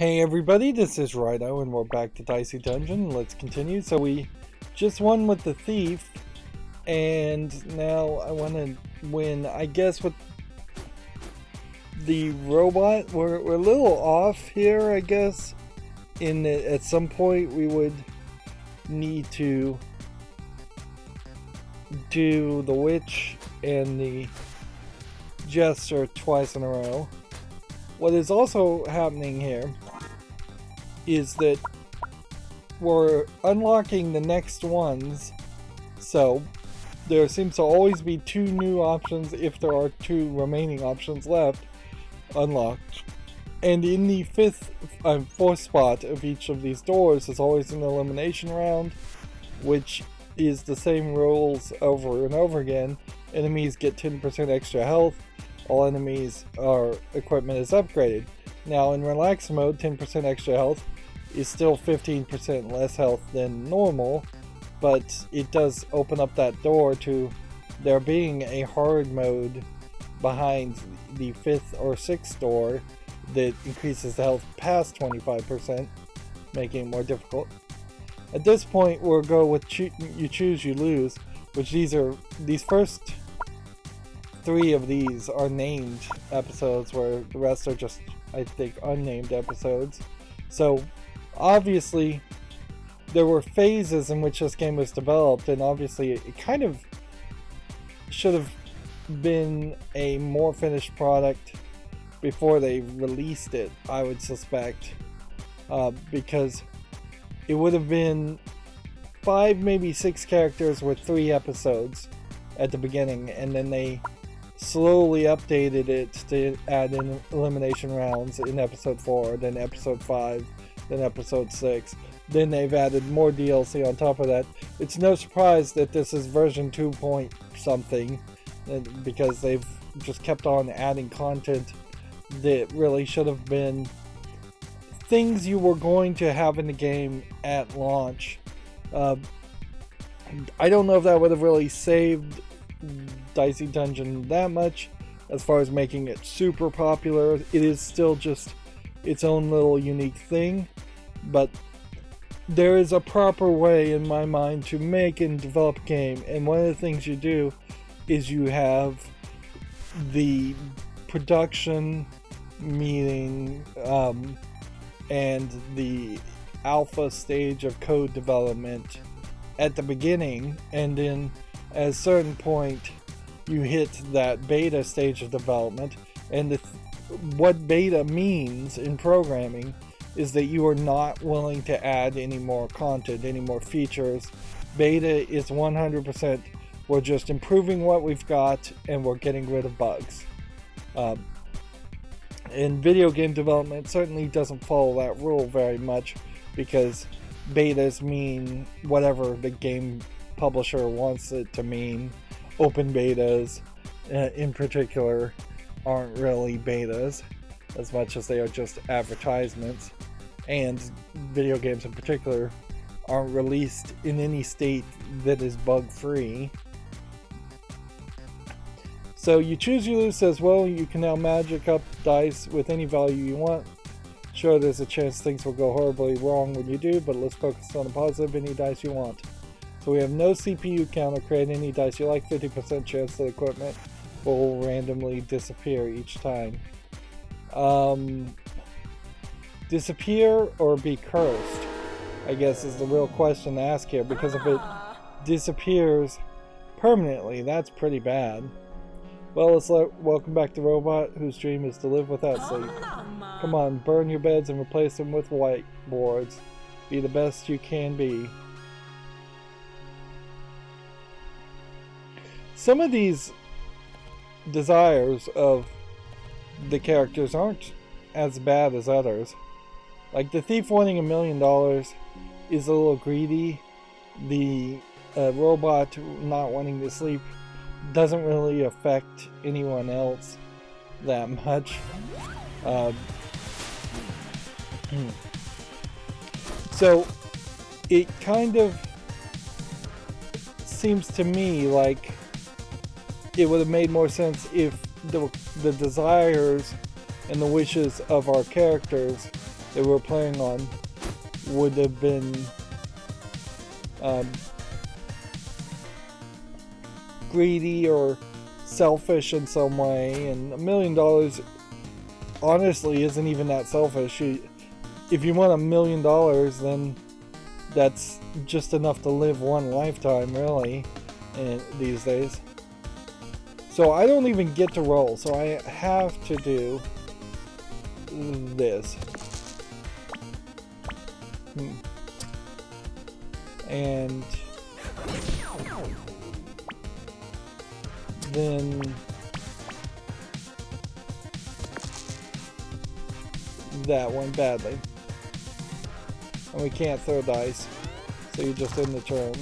Hey everybody, this is Rydo and we're back to Dicey Dungeon. Let's continue. So we just won with the thief and now I want to win, I guess, with the robot. We're a little off here, I guess. At some point we would need to do the witch and the jester twice in a row. What is also happening here is that we're unlocking the next ones, so there seems to always be two new options if there are two remaining options left unlocked. And in the fourth spot of each of these doors is always an elimination round, which is the same rules over and over again. Enemies get 10% extra health. All enemies or equipment is upgraded. Now in relax mode, 10% extra health is still 15% less health than normal, but it does open up that door to there being a hard mode behind the 5th or 6th door that increases the health past 25%, making it more difficult. At this point we'll go with you choose, you lose, which these first 3 of these are named episodes, where the rest are just, I think, unnamed episodes. So obviously there were phases in which this game was developed, and obviously it kind of should have been a more finished product before they released it, I would suspect, because it would have been 5, maybe 6 characters with 3 episodes at the beginning, and then they slowly updated it to add in elimination rounds in episode 4, then episode 5, then episode 6. Then they've added more DLC on top of that. It's no surprise that this is version 2 point something, because they've just kept on adding content that really should have been things you were going to have in the game at launch. I don't know if that would have really saved Dicey Dungeon that much as far as making it super popular. It is still just its own little unique thing, but there is a proper way in my mind to make and develop a game, and one of the things you do is you have the production meeting and the alpha stage of code development at the beginning, and then at a certain point you hit that beta stage of development. And what beta means in programming is that you are not willing to add any more content, any more features. Beta is 100% we're just improving what we've got and we're getting rid of bugs. And video game development certainly doesn't follow that rule very much, because betas mean whatever the game publisher wants it to mean. Open betas in particular aren't really betas as much as they are just advertisements, and video games in particular aren't released in any state that is bug free. So you choose, you lose says, well, you can now magic up dice with any value you want. Sure, there's a chance things will go horribly wrong when you do, but let's focus on the positive. Any dice you want. So we have no CPU counter. Create any dice you like. 50% chance that equipment will randomly disappear each time. Disappear or be cursed, I guess, is the real question to ask here, because if it disappears permanently, that's pretty bad. Well, welcome back to Robot, whose dream is to live without sleep. Come on, burn your beds and replace them with whiteboards. Be the best you can be. Some of these desires of the characters aren't as bad as others. Like the thief wanting $1 million is a little greedy. The robot not wanting to sleep doesn't really affect anyone else that much. So it kind of seems to me like it would have made more sense if the desires and the wishes of our characters that we're playing on would have been greedy or selfish in some way, and $1 million honestly isn't even that selfish. If you want $1 million, then that's just enough to live one lifetime, really, these days. So I don't even get to roll, so I have to do this. And then that went badly. And we can't throw dice, so you just end the turn.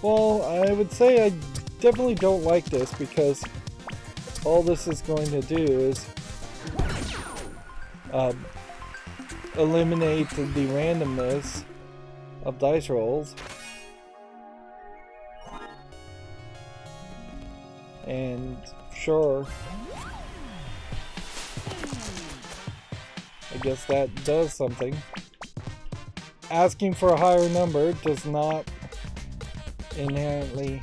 Well, I would say I definitely don't like this, because all this is going to do is eliminate the randomness of dice rolls. And sure, I guess that does something. Asking for a higher number does not inherently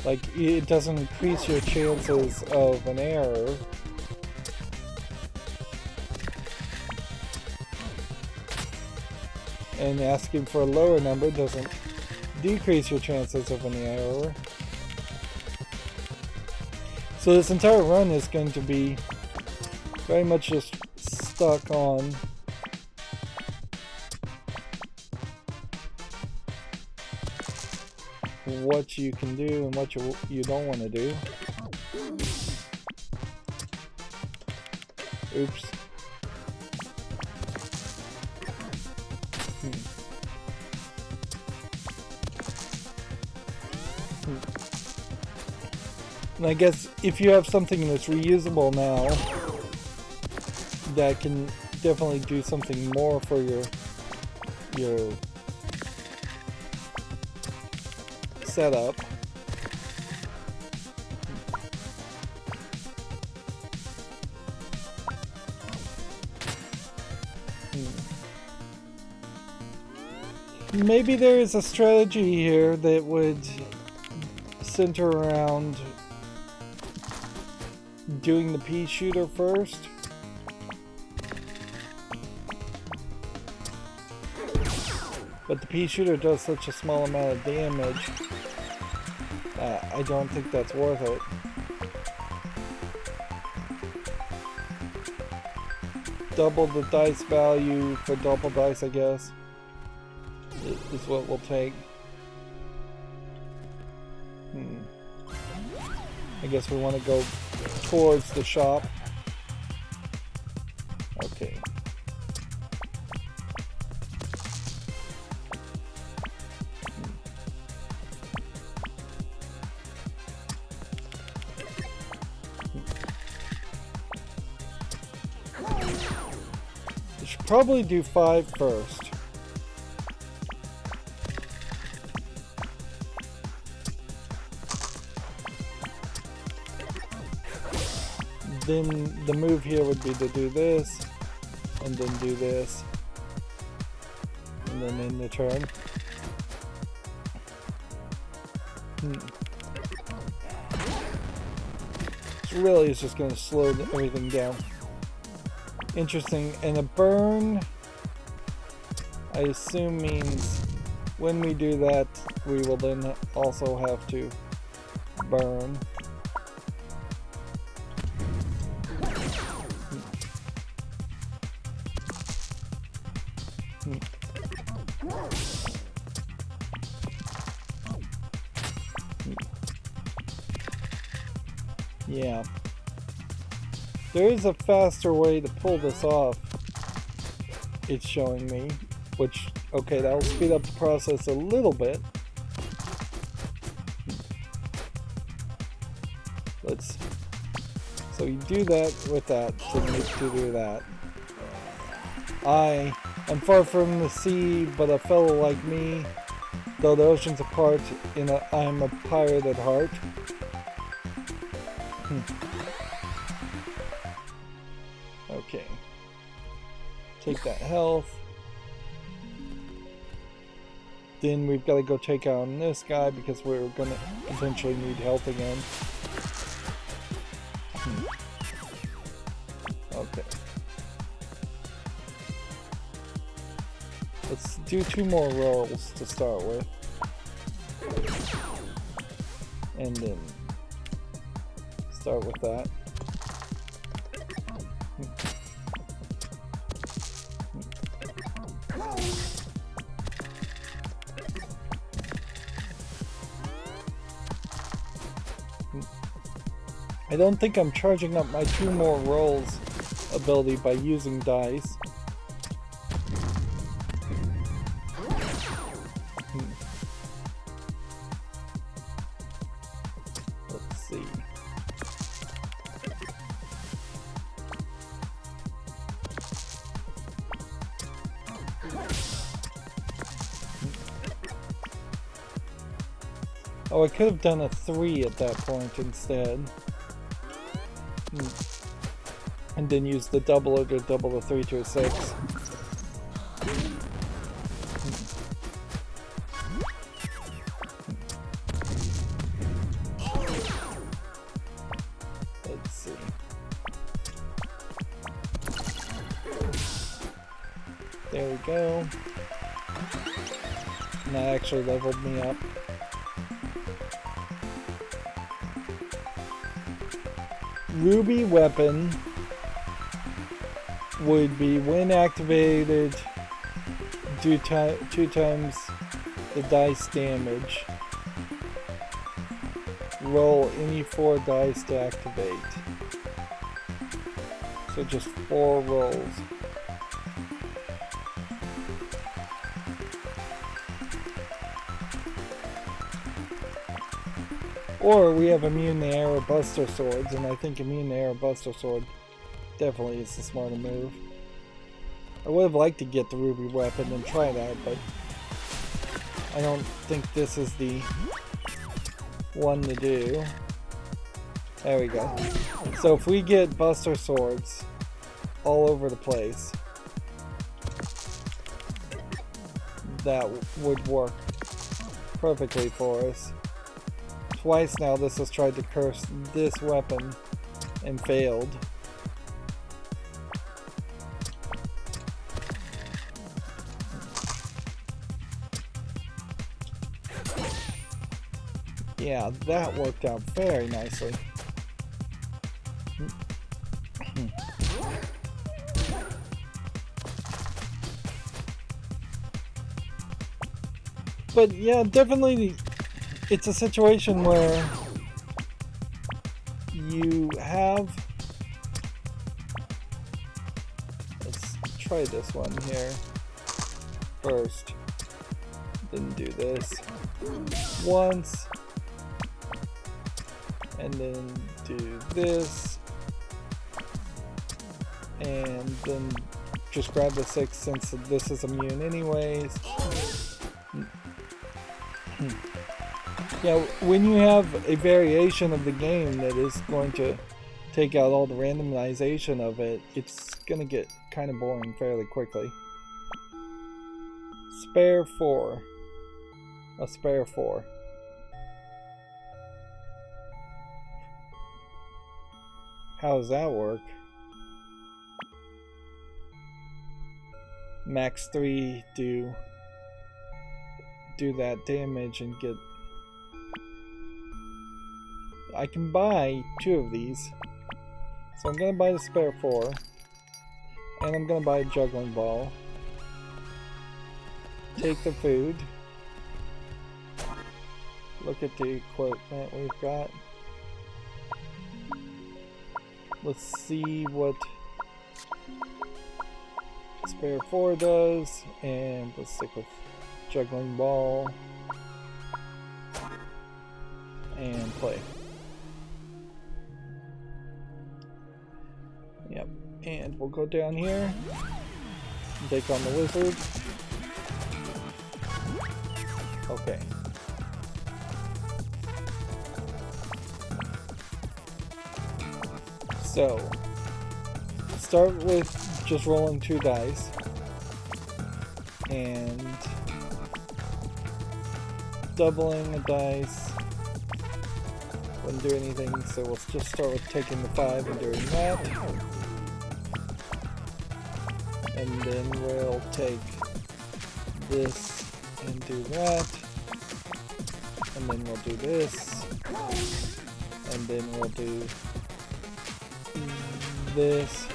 like, it doesn't increase your chances of an error. And asking for a lower number doesn't decrease your chances of an error. So this entire run is going to be very much just stuck on what you can do and what you don't want to do. Oops. And I guess if you have something that's reusable now, that can definitely do something more for your setup. Maybe there is a strategy here that would center around doing the pea shooter first. But the pea shooter does such a small amount of damage, I don't think that's worth it. Double the dice value for double dice, I guess, is what we'll take. I guess we want to go towards the shop. Okay. We should probably do 5 first. Then the move here would be to do this, and then do this, and then end the turn. So really it's just going to slow everything down. Interesting. And a burn, I assume, means when we do that, we will then also have to burn. Yeah. There is a faster way to pull this off, it's showing me, which, okay, that'll speed up the process a little bit. So you do that with that to do that. I am far from the sea, but a fellow like me, though the ocean's apart, I'm a pirate at heart. Okay. Take that health. Then we've got to go take on this guy because we're going to potentially need health again. Okay. Let's do 2 more rolls to start with. And then start with that. I don't think I'm charging up my 2 more rolls ability by using dice. Let's see. Oh, I could have done a 3 at that point instead. And then use the doubler to double the 3 to a 6. Let's see. There we go. And that actually leveled me up. Ruby weapon would be when activated, do 2 times the dice damage. Roll any 4 dice to activate. So just 4 rolls. Or we have immune to arrow buster swords, and I think immune to arrow buster sword definitely is the smarter move. I would have liked to get the ruby weapon and try that, but I don't think this is the one to do. There we go. So if we get buster swords all over the place, that would work perfectly for us. Twice now this has tried to curse this weapon and failed. Yeah, that worked out very nicely. But yeah, definitely it's a situation where you have... Let's try this one here first. Then do this once. And then do this. And then just grab the 6 since this is immune anyways. Yeah, when you have a variation of the game that is going to take out all the randomization of it, it's going to get kind of boring fairly quickly. Spare 4. A spare 4. How does that work? Max 3 do that damage and get... I can buy 2 of these. So I'm gonna buy the spare 4. And I'm gonna buy a juggling ball. Take the food. Look at the equipment we've got. Let's see what spare 4 does, and let's stick with juggling ball and play. Yep, and we'll go down here Take on the wizard. Okay. So, start with just rolling 2 dice. And doubling a dice. Wouldn't do anything, so we'll just start with taking the 5 and doing that. And then we'll take this and do that. And then we'll do this. And then we'll do this.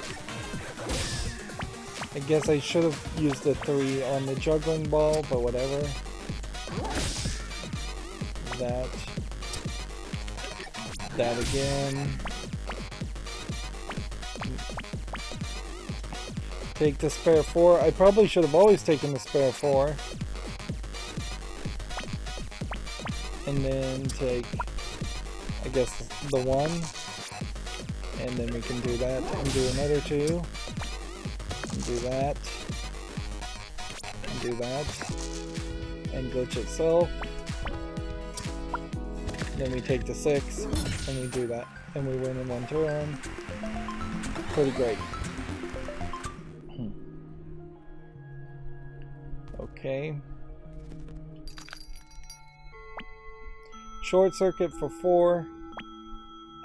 I guess I should have used the 3 on the juggling ball, but whatever. That. That again. Take the spare 4. I probably should have always taken the spare 4. And then take, I guess, the 1. And then we can do that and do another 2. And do that. And do that. And glitch itself. Then we take the 6 and we do that. And we win in 1 turn. Pretty great. Okay. Short circuit for 4,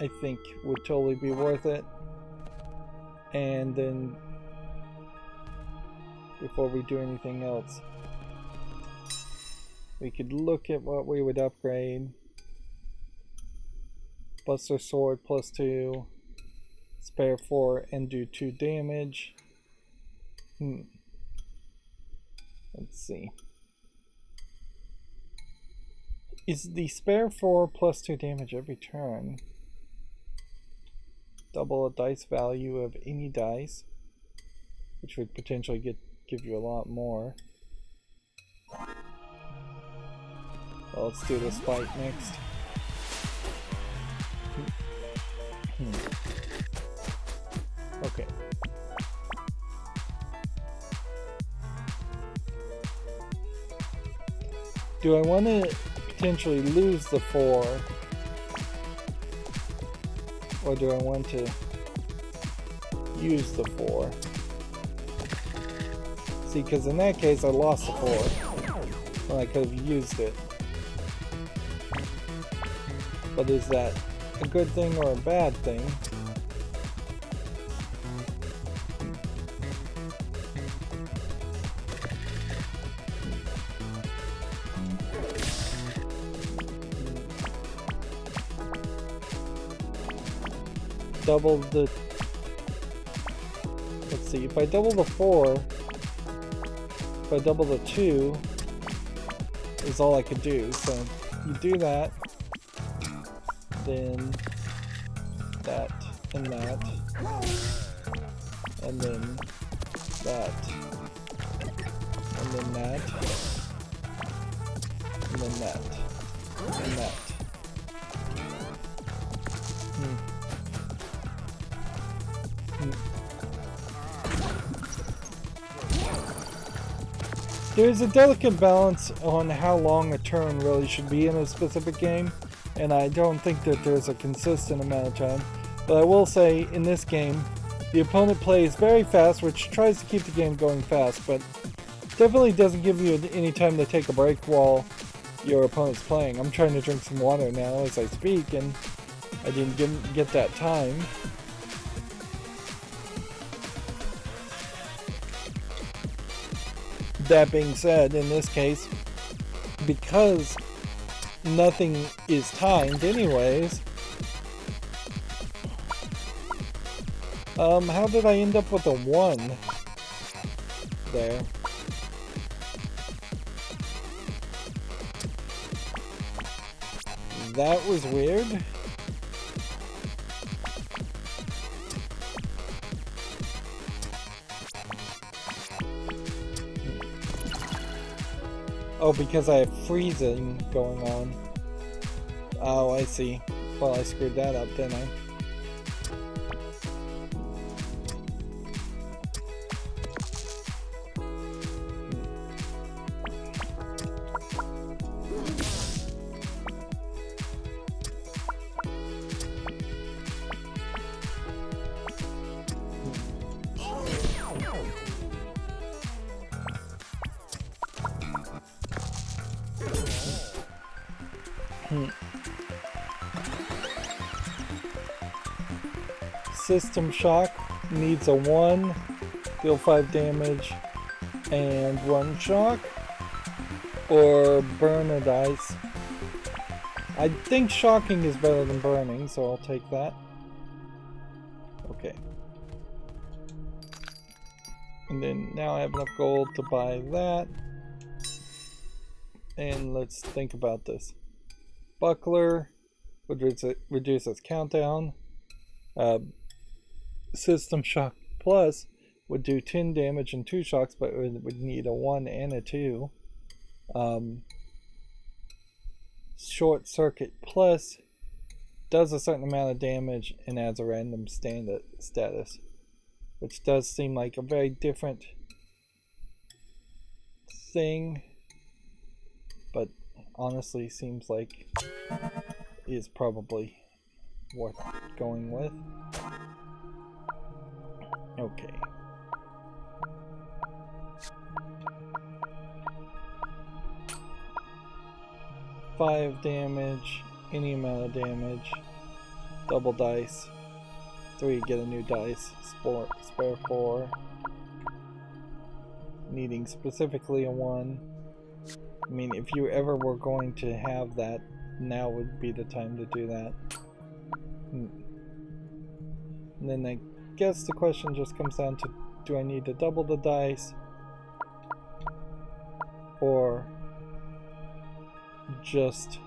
I think would totally be worth it. And then, before we do anything else, we could look at what we would upgrade. Buster Sword +2, spare 4, and do 2 damage. Let's see. Is the spare 4 +2 damage every turn? Double a dice value of any dice, which would potentially give you a lot more. Well, let's do this fight next. Okay. Do I want to potentially lose the 4? Or do I want to use the 4? See, because in that case I lost the 4. Well, I could have used it. But is that a good thing or a bad thing? Double the... Let's see, if I double the 4, if I double the 2, is all I could do. So you do that, then that, and that, and then that, and then that, and then that, and that. There's a delicate balance on how long a turn really should be in a specific game, and I don't think that there's a consistent amount of time. But I will say, in this game, the opponent plays very fast, which tries to keep the game going fast, but definitely doesn't give you any time to take a break while your opponent's playing. I'm trying to drink some water now as I speak, and I didn't get that time. That being said, in this case, because nothing is timed anyways, how did I end up with a 1 there? That was weird. Oh, because I have freezing going on. Oh, I see. Well, I screwed that up, didn't I? System Shock needs a 1, deal 5 damage, and 1 shock. Or burn a dice. I think shocking is better than burning, so I'll take that. Okay. And then now I have enough gold to buy that. And let's think about this. Buckler would reduce its countdown. System Shock Plus would do 10 damage and 2 shocks, but it would need a 1 and a 2. Short Circuit Plus does a certain amount of damage and adds a random status, which does seem like a very different thing, but honestly seems like is probably worth going with. Okay. Five damage, any amount of damage, double dice, 3 get a new dice, spare 4, needing specifically a 1. I mean, if you ever were going to have that, now would be the time to do that. And then I guess the question just comes down to, do I need to double the dice, or just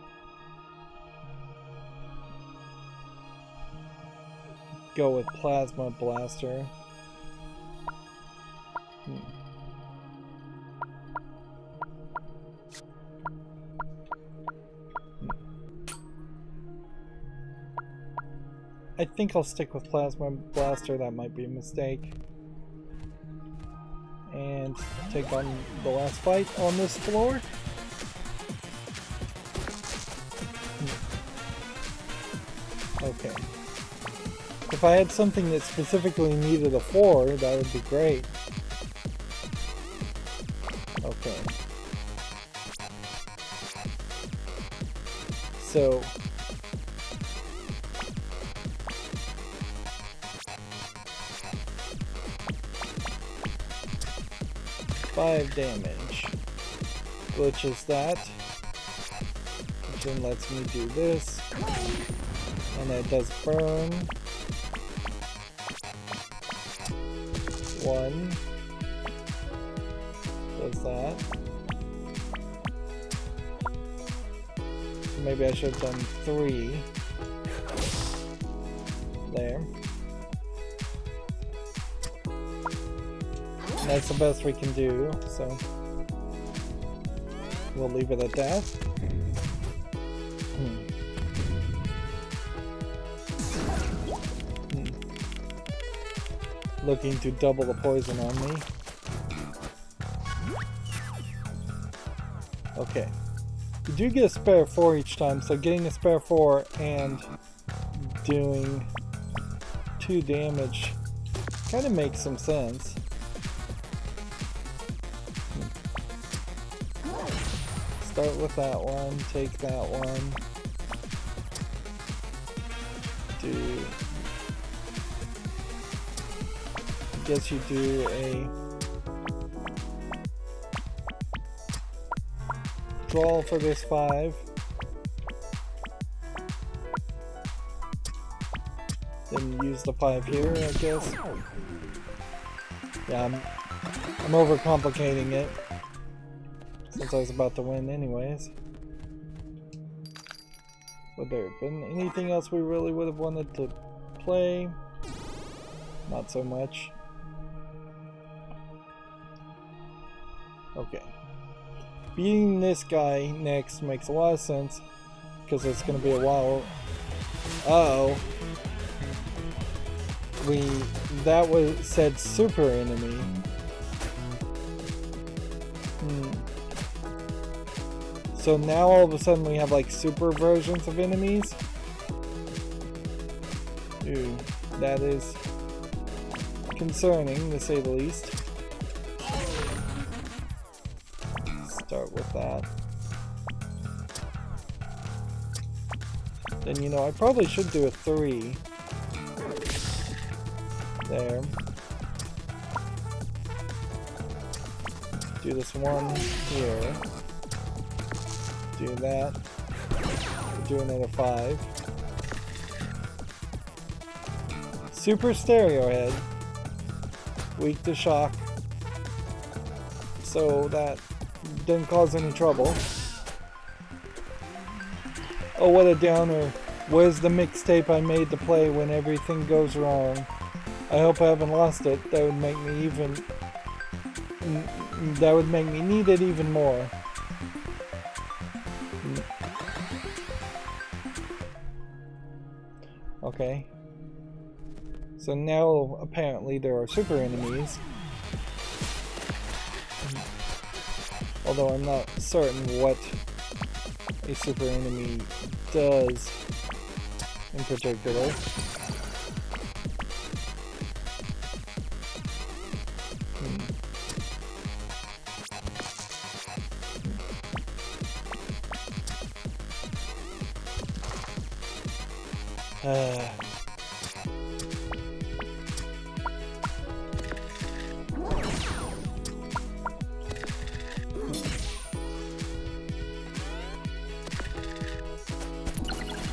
go with Plasma Blaster? I think I'll stick with Plasma Blaster. That might be a mistake. And take on the last fight on this floor. Okay. If I had something that specifically needed a 4, that would be great. Okay. So... 5 damage. Glitches that. Which then lets me do this. And that does burn. 1. Does that. Maybe I should have done 3. There. That's the best we can do, so we'll leave it at that. Looking to double the poison on me. Okay. You do get a spare 4 each time, so getting a spare 4 and doing 2 damage kind of makes some sense. Start with that one, take that one, I guess you do a draw for this 5, then use the 5 here, I guess. Yeah, I'm overcomplicating it, since I was about to win anyways. Would there have been anything else we really would have wanted to play? Not so much. Okay. Beating this guy next makes a lot of sense, because it's going to be a while. Uh-oh. That was said super enemy. So now all of a sudden we have like super versions of enemies? Ooh, that is concerning to say the least. Start with that. Then, you know, I probably should do a 3. There. Do this one here. Do that. Do another 5. Super stereo head. Weak to shock. So that didn't cause any trouble. Oh, what a downer. Where's the mixtape I made to play when everything goes wrong? I hope I haven't lost it. That would make me even... That would make me need it even more. Okay. So now, apparently, there are super enemies. Although I'm not certain what a super enemy does in particular.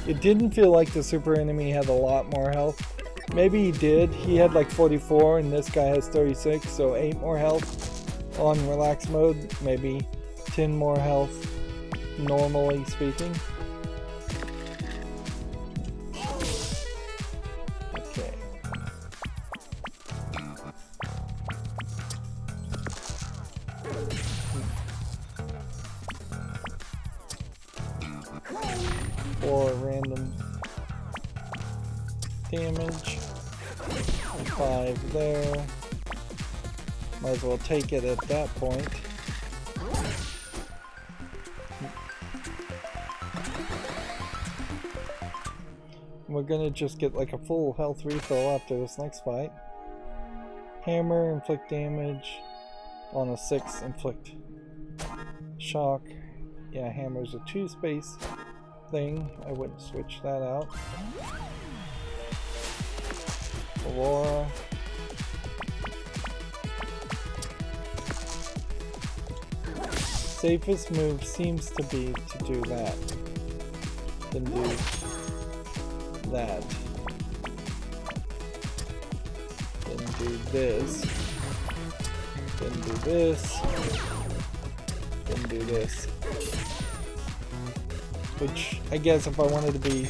It didn't feel like the super enemy had a lot more health. Maybe he did. He had like 44 and this guy has 36, so 8 more health on relax mode. Maybe 10 more health, normally speaking. Okay. Or random damage. 5 there. Might as well take it at that point. We're gonna just get like a full health refill after this next fight. Hammer, inflict damage. On a 6, inflict shock. Yeah, hammer's a 2-space thing. I wouldn't switch that out. Aurora. Safest move seems to be to do that. Then do that. Then do this. Then do this. Then do this. Which, I guess if I wanted to be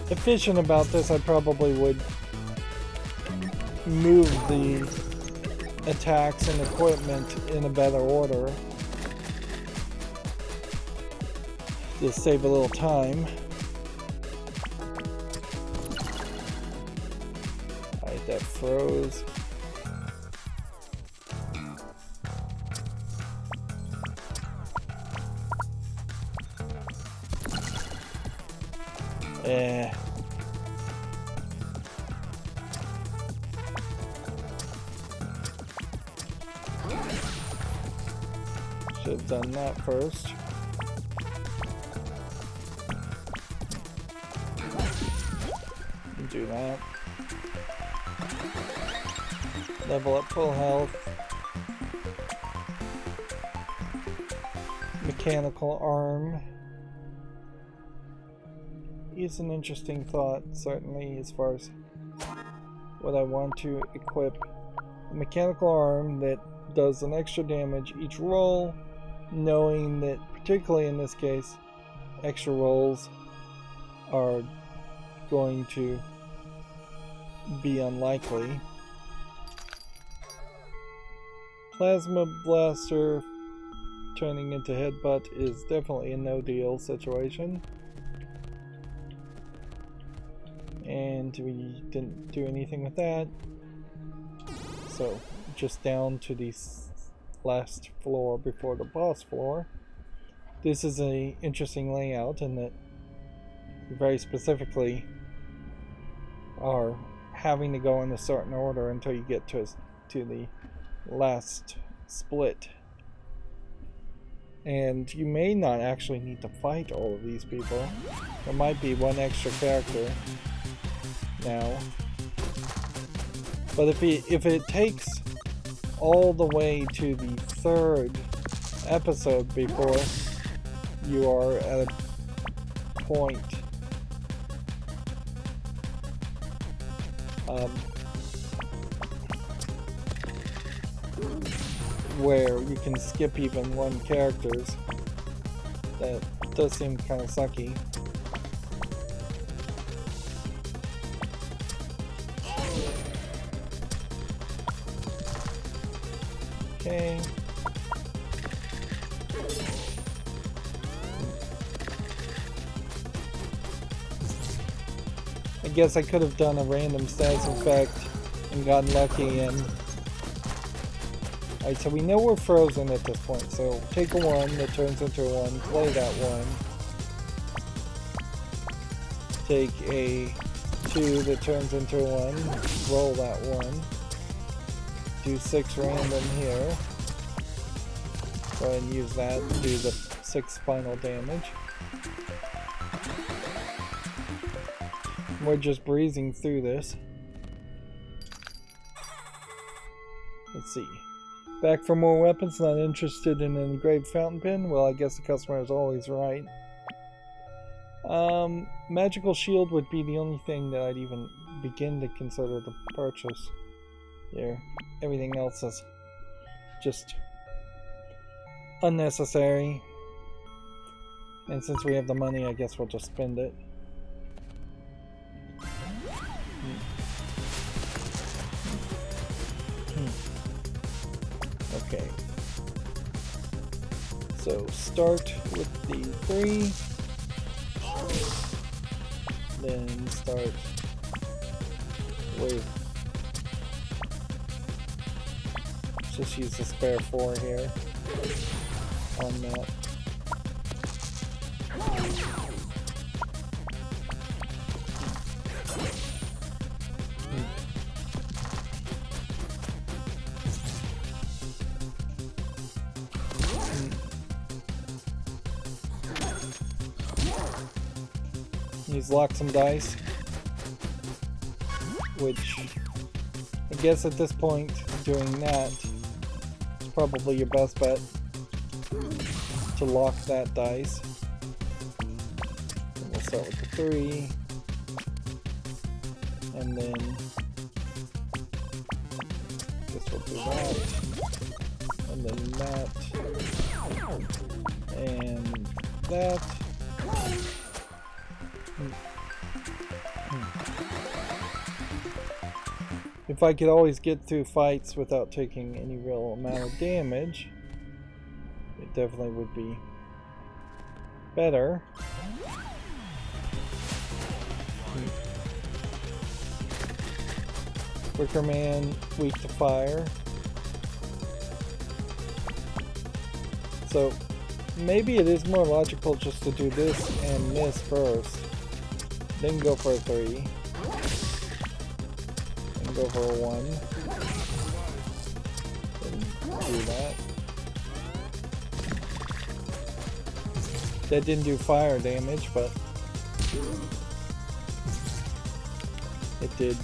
efficient about this, I probably would move the attacks and equipment in a better order. Just save a little time. Alright, that froze. Should have done that first. Do that. Level up full health. Mechanical arm is an interesting thought, certainly, as far as what I want to equip. A mechanical arm that does an extra damage each roll, knowing that, particularly in this case, extra rolls are going to be unlikely. Plasma blaster turning into headbutt is definitely a no deal situation. And we didn't do anything with that. So just down to the last floor before the boss floor. This is an interesting layout in that very specifically are having to go in a certain order until you get to the last split. And you may not actually need to fight all of these people. There might be one extra character now. But if it takes all the way to the 3rd episode before you are at a point where you can skip even 1 characters, that does seem kind of sucky. Okay. I guess I could have done a random status effect and gotten lucky and... Alright, so we know we're frozen at this point, so take a 1 that turns into a 1, play that 1. Take a 2 that turns into a 1, roll that 1. Do 6 random here. Go ahead and use that to do the 6 final damage. We're just breezing through this. Let's see. Back for more weapons, not interested in an engraved fountain pen? Well, I guess the customer is always right. Magical shield would be the only thing that I'd even begin to consider to purchase here. Everything else is just unnecessary. And since we have the money, I guess we'll just spend it. Okay. So start with the 3. Then start with... Just use the spare 4 here on that. Use lock some dice, which I guess at this point doing that is probably your best bet, to lock that dice. And we'll start with the 3, and then I guess we'll do that, and then that, and that. If I could always get through fights without taking any real amount of damage, it definitely would be better. Wicker Man, weak to fire. So maybe it is more logical just to do this and miss first, then go for a 3. Go for a 1. Then do that. That didn't do fire damage, but it did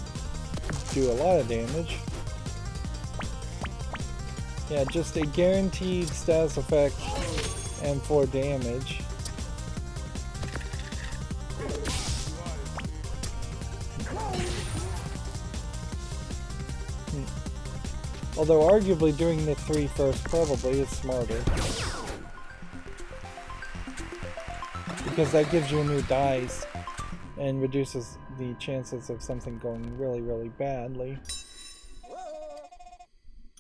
do a lot of damage. Yeah, just a guaranteed status effect and 4 damage. Although arguably doing the 3 first probably is smarter. Because that gives you a new dice and reduces the chances of something going really, really badly.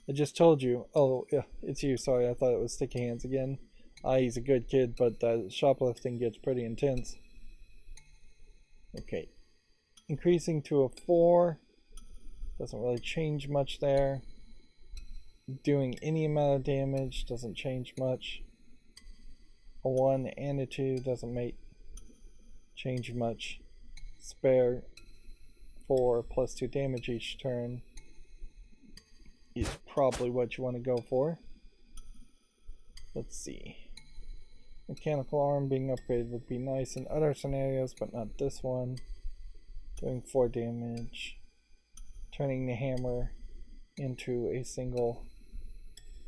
I just told you. Oh, yeah, it's you. Sorry, I thought it was Sticky Hands again. He's a good kid, but shoplifting gets pretty intense. Okay. Increasing to a 4. Doesn't really change much there. Doing any amount of damage doesn't change much. A 1 and a 2 doesn't change much. Spare 4 plus 2 damage each turn is probably what you want to go for. Let's see. Mechanical arm being upgraded would be nice in other scenarios, but not this one. Doing 4 damage. turning the hammer into a single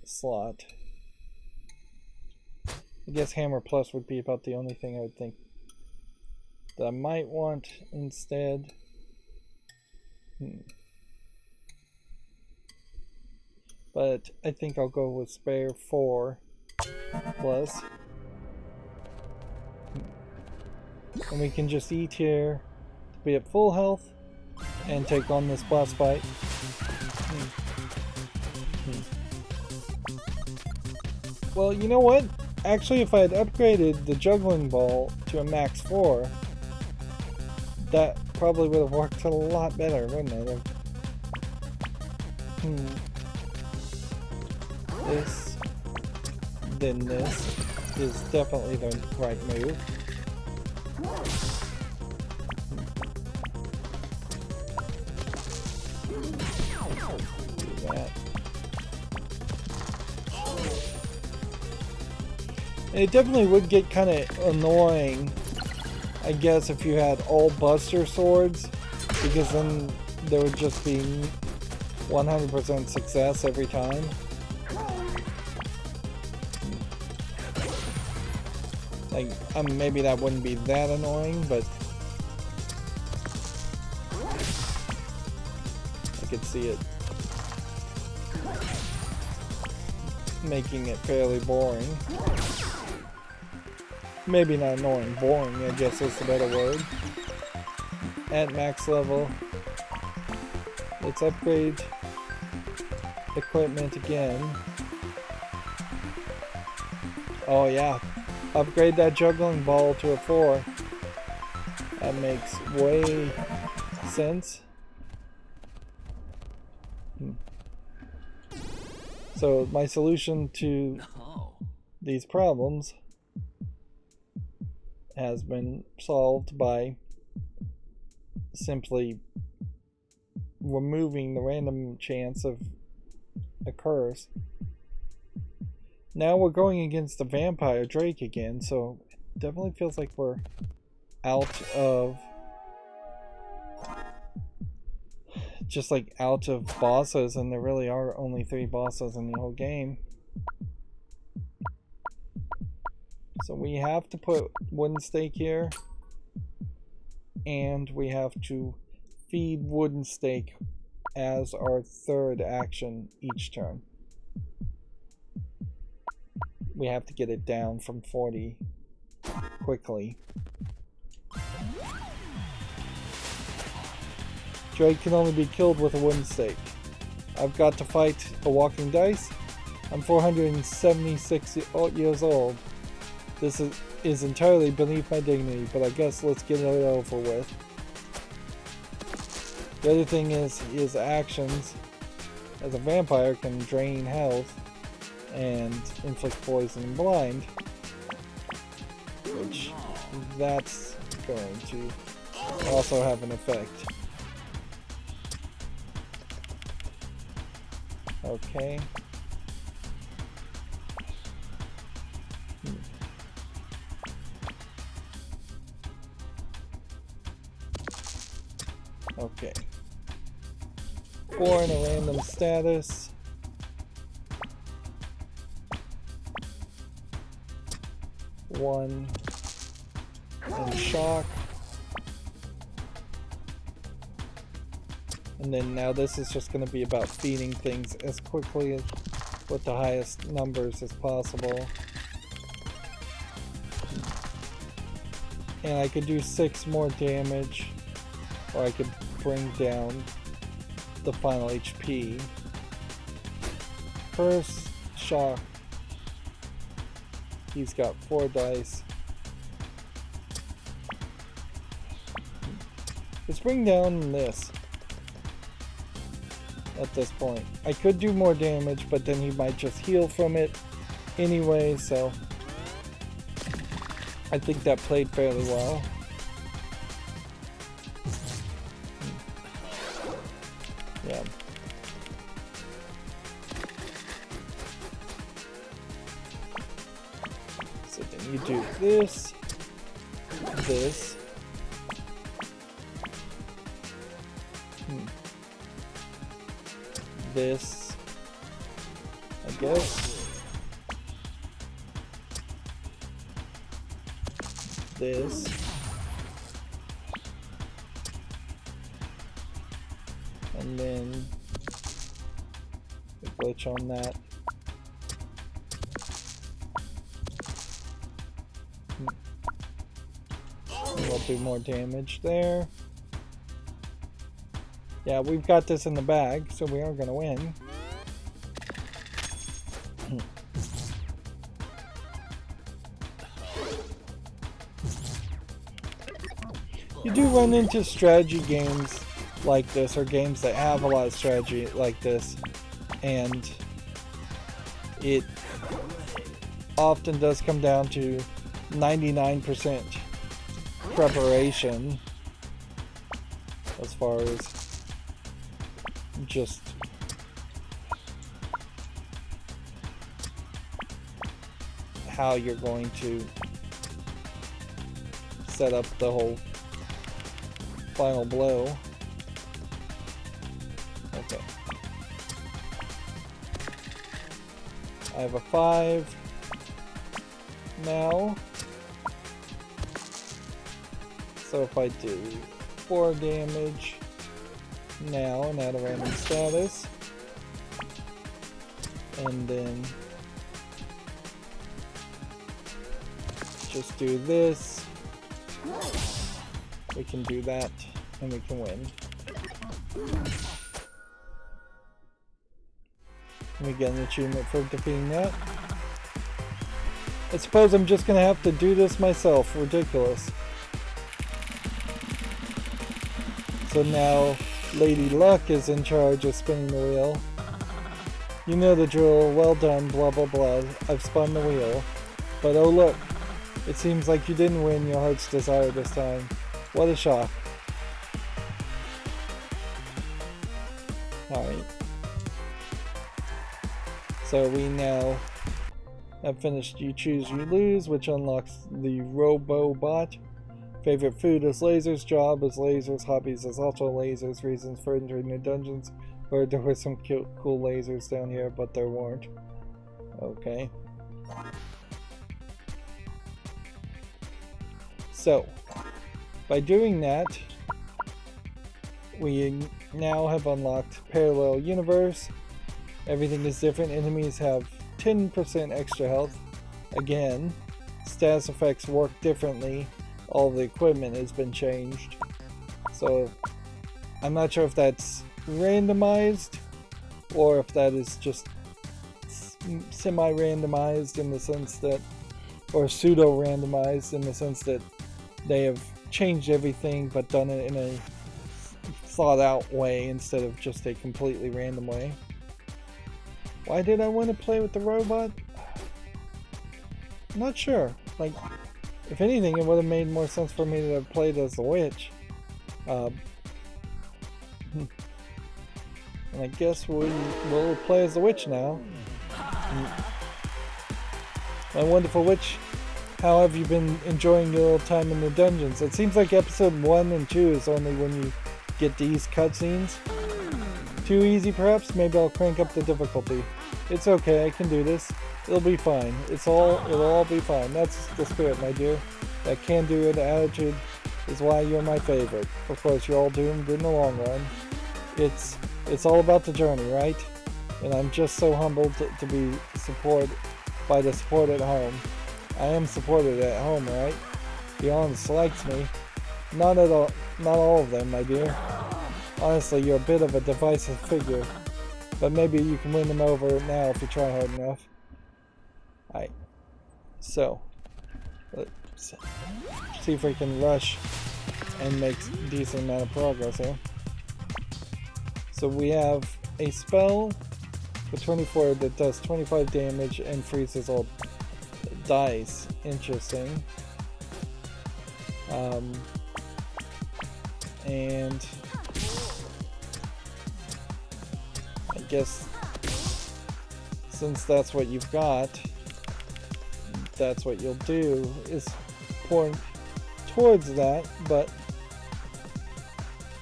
slot. I guess hammer plus would be about the only thing I would think that I might want instead. But I think I'll go with spare 4 plus. And we can just eat here to be at full health and take on this boss fight. Well, you know what? Actually, if I had upgraded the juggling ball to a max 4, that probably would have worked a lot better, wouldn't it? This, then this is definitely the right move. Do that. It definitely would get kind of annoying, I guess, if you had all Buster Swords, because then there would just be 100% success every time. Like, maybe that wouldn't be that annoying, but I could see it making it fairly boring. Maybe not annoying, boring, I guess is the better word. At max level, let's upgrade equipment again. Oh yeah, upgrade that juggling ball to a 4. That makes way sense. So my solution to these problems has been solved by simply removing the random chance of a curse. Now we're going against the vampire Drake again, so it definitely feels like we're out of bosses, and there really are only 3 bosses in the whole game. So we have to put wooden stake here, and we have to feed wooden stake as our 3rd action each turn. We have to get it down from 40 quickly. Drake can only be killed with a wooden stake. I've got to fight a walking dice. I'm 476 years old. This is entirely beneath my dignity, but I guess let's get it over with. The other thing is, his actions as a vampire can drain health and inflict poison and blind, which that's going to also have an effect. Okay. Okay. 4 in a random status. 1 in shock. And then now this is just going to be about feeding things as quickly as with the highest numbers as possible. And I could do 6 more damage, or I could bring down the final HP. First shock. He's got 4 dice. Let's bring down this. At this point, I could do more damage, but then he might just heal from it anyway, so I think that played fairly well. Yeah. So then you do this, this. this, I guess. This. And then a glitch on that. We'll do more damage there. Yeah, we've got this in the bag, so we are gonna win. You do run into strategy games like this, or games that have a lot of strategy like this, and it often does come down to 99% preparation as far as just how you're going to set up the whole final blow. Okay. I have a 5 now. So if I do 4 damage now and add a random status, and then just do this, we can do that and we can win. And we get an achievement for defeating that. I suppose I'm just gonna have to do this myself. Ridiculous. So now Lady Luck is in charge of spinning the wheel. You know the drill, well done, blah blah blah. I've spun the wheel. But oh look, it seems like you didn't win your heart's desire this time. What a shock. Alright. So we now have finished You Choose You Lose, which unlocks the Robo-Bot. Favorite food is lasers, job is lasers, hobbies is also lasers, reasons for entering the dungeons. Or there were some cool lasers down here, but there weren't. Okay. So, by doing that, we now have unlocked Parallel Universe. Everything is different. Enemies have 10% extra health. Again, status effects work differently. All the equipment has been changed. So, I'm not sure if that's randomized or if that is just semi-randomized in the sense that, or pseudo-randomized in the sense that they have changed everything but done it in a thought out way instead of just a completely random way. Why did I want to play with the robot? I'm not sure. Like, if anything, it would have made more sense for me to have played as the witch. And I guess we'll play as the witch now. My wonderful witch, how have you been enjoying your little time in the dungeons? It seems like episode 1 and 2 is only when you get these cutscenes. Too easy perhaps? Maybe I'll crank up the difficulty. It's okay, I can do this. It'll be fine. It'll all be fine. That's the spirit, my dear. That can-do attitude is why you're my favorite. Of course, you're all doomed in the long run. It's all about the journey, right? And I'm just so humbled to be supported by the support at home. I am supported at home, right? The audience likes me. Not all of them, my dear. Honestly, you're a bit of a divisive figure. But maybe you can win them over now if you try hard enough. Alright. So, let's see if we can rush and make a decent amount of progress here. So we have a spell for 24 that does 25 damage and freezes all dice. Interesting. And I guess since that's what you've got, that's what you'll do, is point towards that, but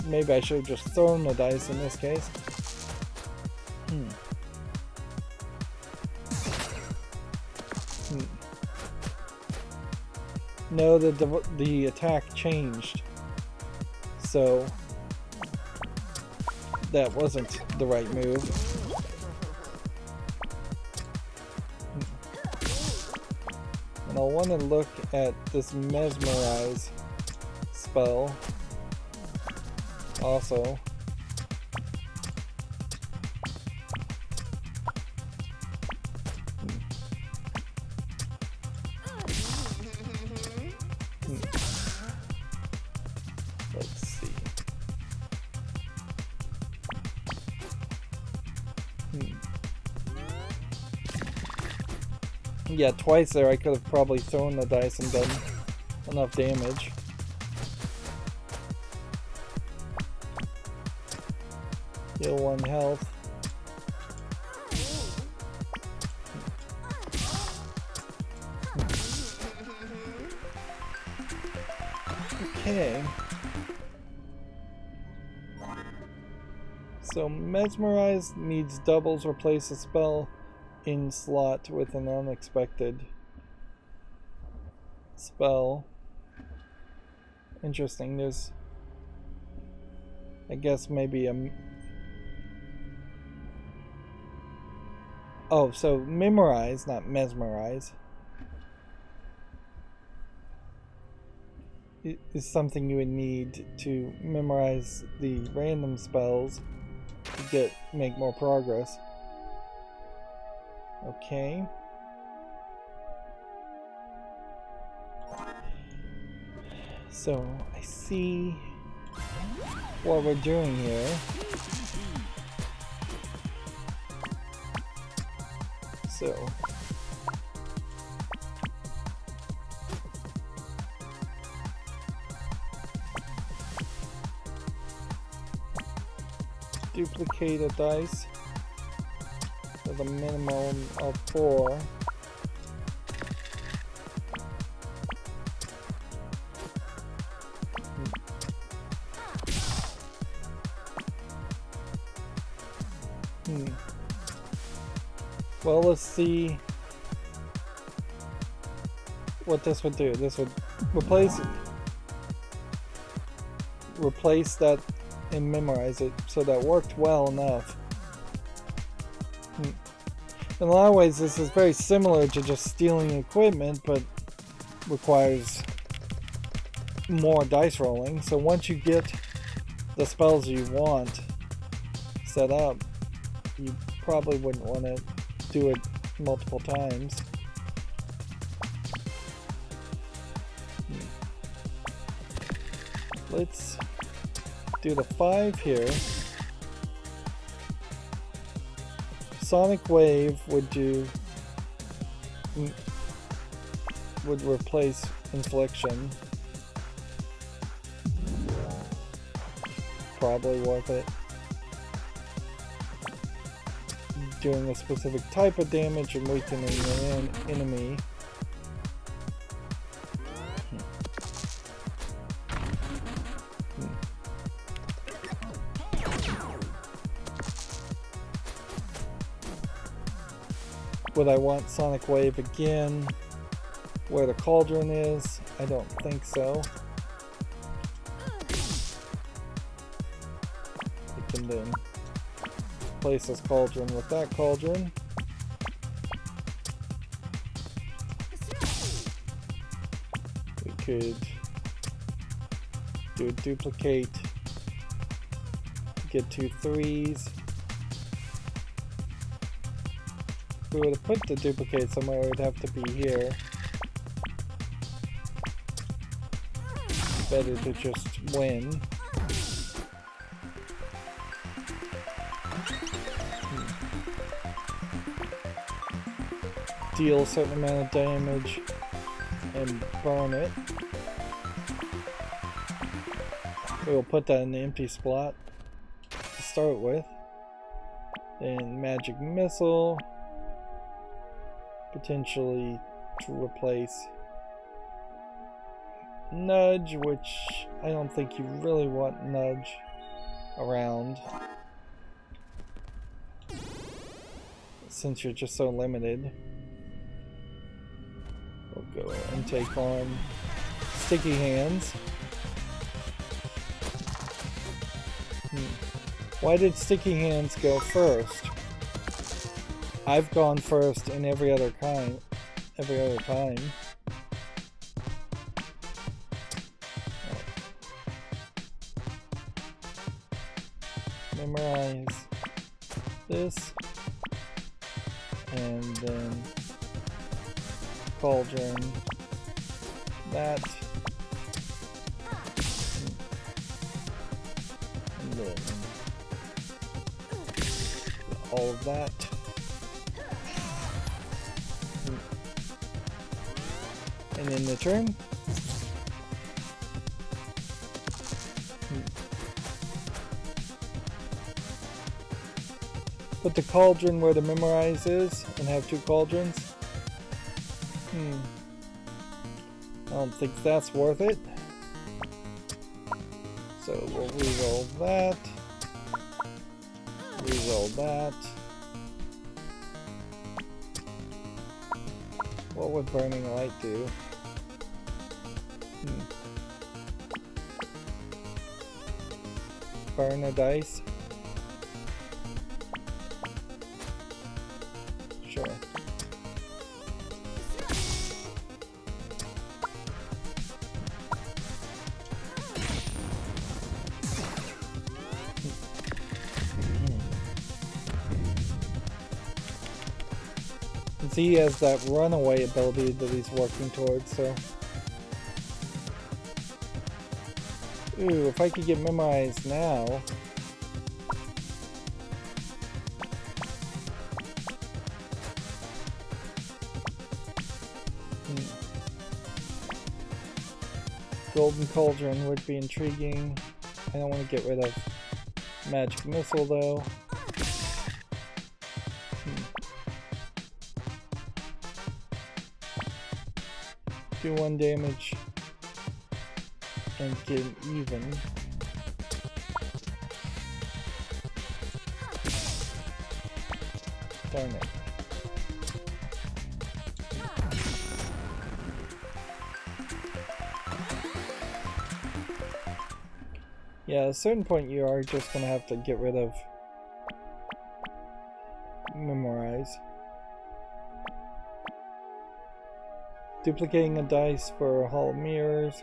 maybe I should have just thrown the dice in this case. No, the attack changed, so that wasn't the right move. And I'll want to look at this mesmerize spell also. Let's see. Yeah, twice there I could have probably thrown the dice and done enough damage. Heal 1 health. Okay. So mesmerize needs doubles, replace a spell in slot with an unexpected spell. Interesting. There's, I guess, maybe a... Oh, so memorize, not mesmerize, is something you would need to memorize the random spells to make more progress. Okay. So I see what we're doing here. So duplicate a dice with a minimum of 4. Well, let's see what this would do. This would replace that and memorize it, so that worked well enough. In a lot of ways this is very similar to just stealing equipment, but requires more dice rolling. So once you get the spells you want set up, you probably wouldn't want to do it multiple times. Let's do the 5 here. Sonic Wave would replace Infliction. Probably worth it. Doing a specific type of damage and weakening an enemy. Would I want Sonic Wave again where the cauldron is? I don't think so. We can then place this cauldron with that cauldron. We could do a duplicate, get 2 3s. If we were to put the duplicate somewhere, it would have to be here. Better to just win. Deal a certain amount of damage and burn it. We will put that in the empty slot to start with. Then magic missile, potentially to replace nudge, which I don't think you really want nudge around. since you're just so limited. We'll go and take on Sticky Hands. Why did Sticky Hands go first? I've gone first in every other time. Memorize this, and then Cauldron that, and then all of that. And in the turn, put the cauldron where the memorize is and have 2 cauldrons. I don't think that's worth it. So we'll reroll that. Reroll that. What would Burning Light do? Burn a dice? Sure. He has that runaway ability that he's working towards, so... Ooh, if I could get memorized now... Golden Cauldron would be intriguing. I don't want to get rid of Magic Missile, though. Do 1 damage and get even. Darn it. Yeah, at a certain point you are just gonna have to get rid of Memorize. Duplicating a dice for Hall of Mirrors.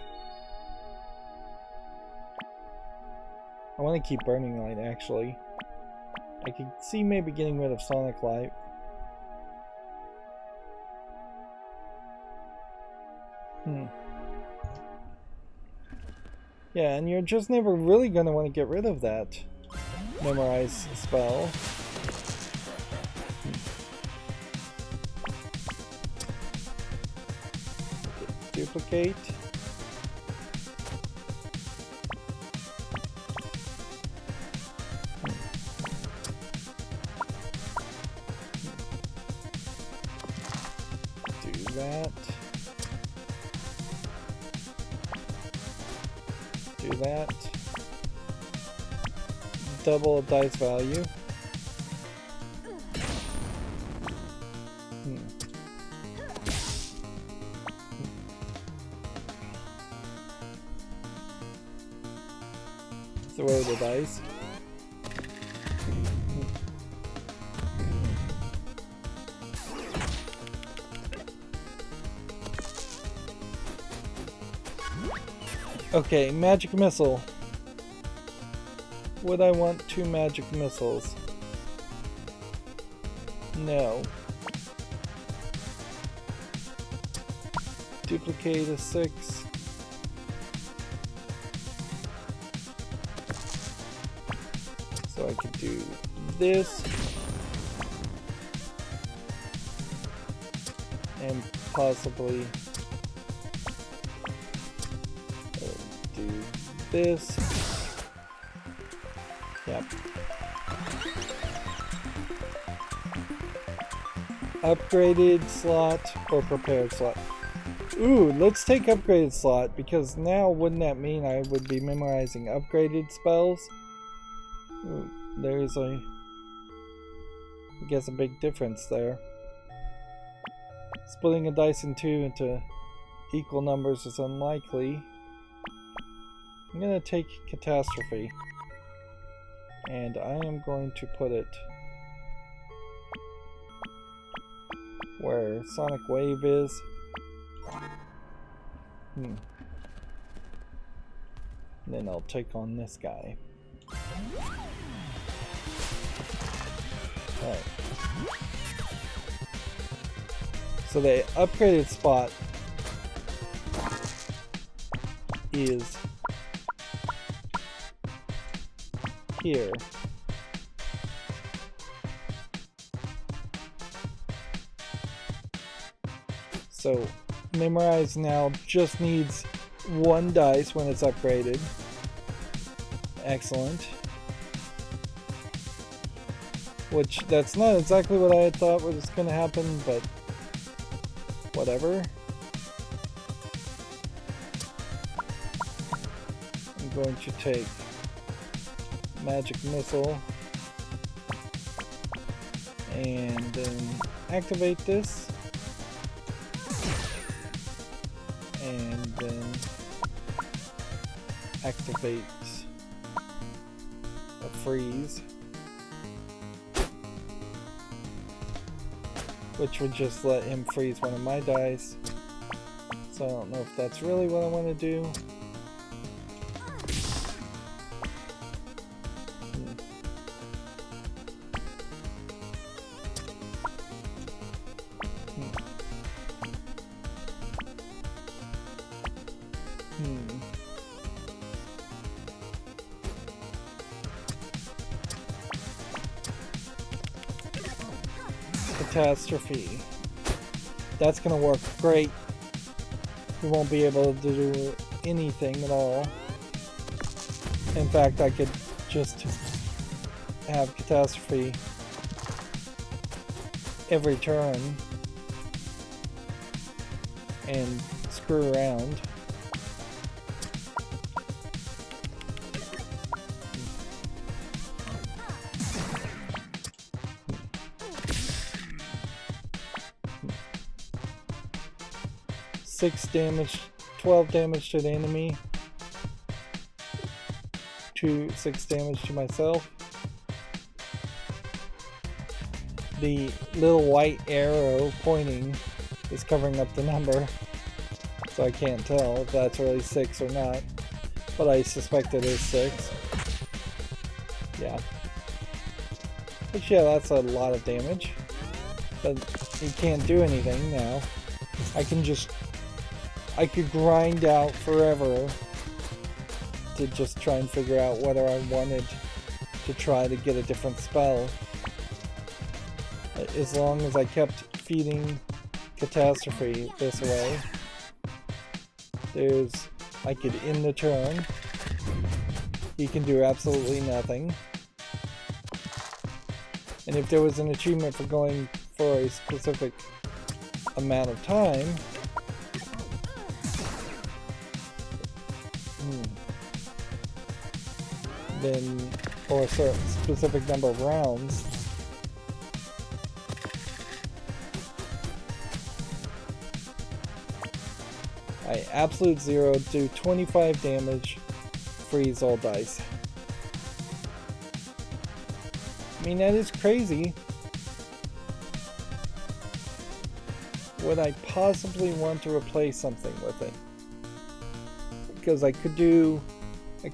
I want to keep Burning Light, actually. I could see maybe getting rid of Sonic Light. Yeah, and you're just never really going to want to get rid of that Memorize spell. Duplicate. Do that. Do that. Double dice value. Throw the dice. Okay, Magic Missile. Would I want 2 Magic Missiles? No. Duplicate a 6. So I could do this. And possibly do this. Yep. Upgraded slot or prepared slot. Ooh, let's take upgraded slot, because now wouldn't that mean I would be memorizing upgraded spells? Ooh, there's a I guess a big difference there. Splitting a dice in two into equal numbers is unlikely. I'm gonna take Catastrophe. And I am going to put it where Sonic Wave is. And then I'll take on this guy. Alright. So the upgraded spot is here. So Memorize now just needs one dice when it's upgraded. Excellent. Which, that's not exactly what I had thought was going to happen, but whatever. I'm going to take Magic Missile and then activate this. And then activate a freeze, which would just let him freeze one of my dice. So I don't know if that's really what I want to do. Catastrophe. That's gonna work great. We won't be able to do anything at all. In fact, I could just have Catastrophe every turn and screw around. Six damage, 12 damage to the enemy, 6 damage to myself. The little white arrow pointing is covering up the number, so I can't tell if that's really 6 or not, but I suspect it is 6. Yeah. But yeah, that's a lot of damage, but he can't do anything now. I could grind out forever to just try and figure out whether I wanted to try to get a different spell. As long as I kept feeding Catastrophe this way, I could end the turn. He can do absolutely nothing. And if there was an achievement for going for a specific amount of time, then, or a certain specific number of rounds, I absolute zero, do 25 damage, freeze all dice. I mean, that is crazy. Would I possibly want to replace something with it? Because I could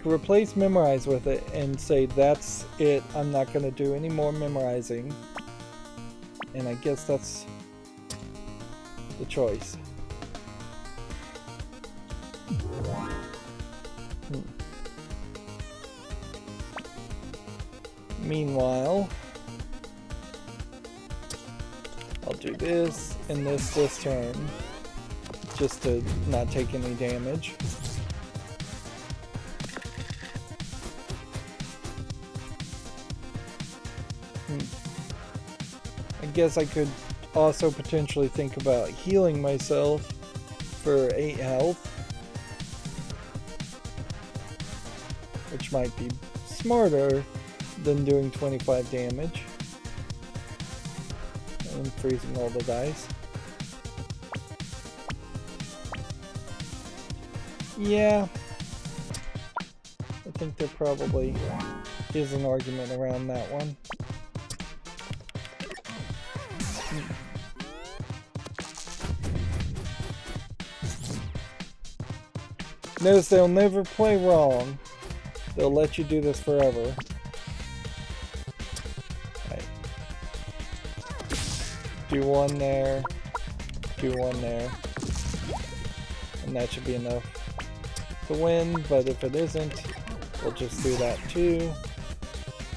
replace Memorize with it and say that's it, I'm not going to do any more memorizing. And I guess that's the choice. Meanwhile, I'll do this and this turn, just to not take any damage. I guess I could also potentially think about healing myself for 8 health, which might be smarter than doing 25 damage. and freezing all the dice. Yeah, I think there probably is an argument around that one. Notice they'll never play wrong. They'll let you do this forever. Right. Do one there. Do one there. And that should be enough to win, but if it isn't, we'll just do that too,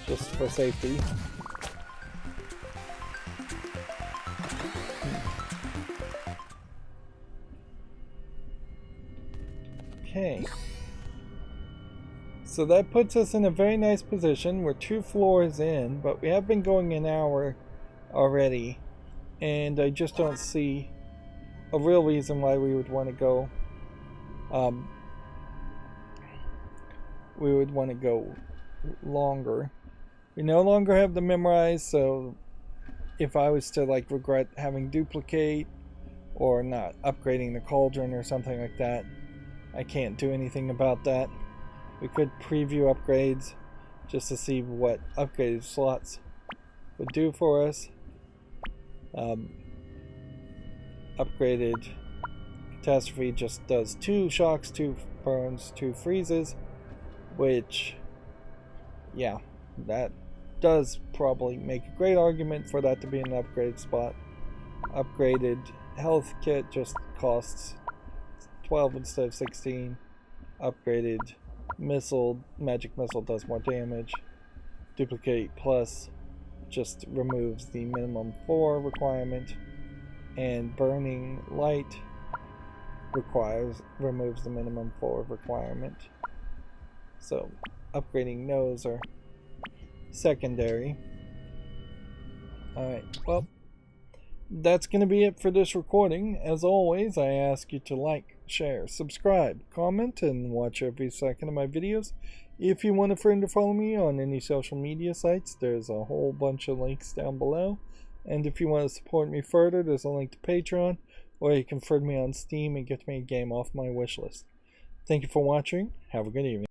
just for safety. Okay. So that puts us in a very nice position. We're 2 floors in, but we have been going an hour already, and I just don't see a real reason why we would want to go longer. We no longer have the memorize, so if I was to like regret having duplicate or not upgrading the cauldron or something like that, I can't do anything about that. We could preview upgrades just to see what upgraded slots would do for us. Upgraded catastrophe just does 2 shocks, 2 burns, 2 freezes, which, yeah, that does probably make a great argument for that to be an upgrade spot. Upgraded health kit just costs 12 instead of 16. Upgraded missile, magic missile does more damage. Duplicate plus just removes the minimum 4 requirement. And burning light removes the minimum 4 requirement. So upgrading those are secondary. Alright, well, that's going to be it for this recording. As always, I ask you to like, share, subscribe, comment, and watch every second of my videos. If you want a friend to follow me on any social media sites, there's a whole bunch of links down below. And if you want to support me further, there's a link to Patreon, or you can friend me on Steam and get me a game off my wishlist. Thank you for watching. Have a good evening.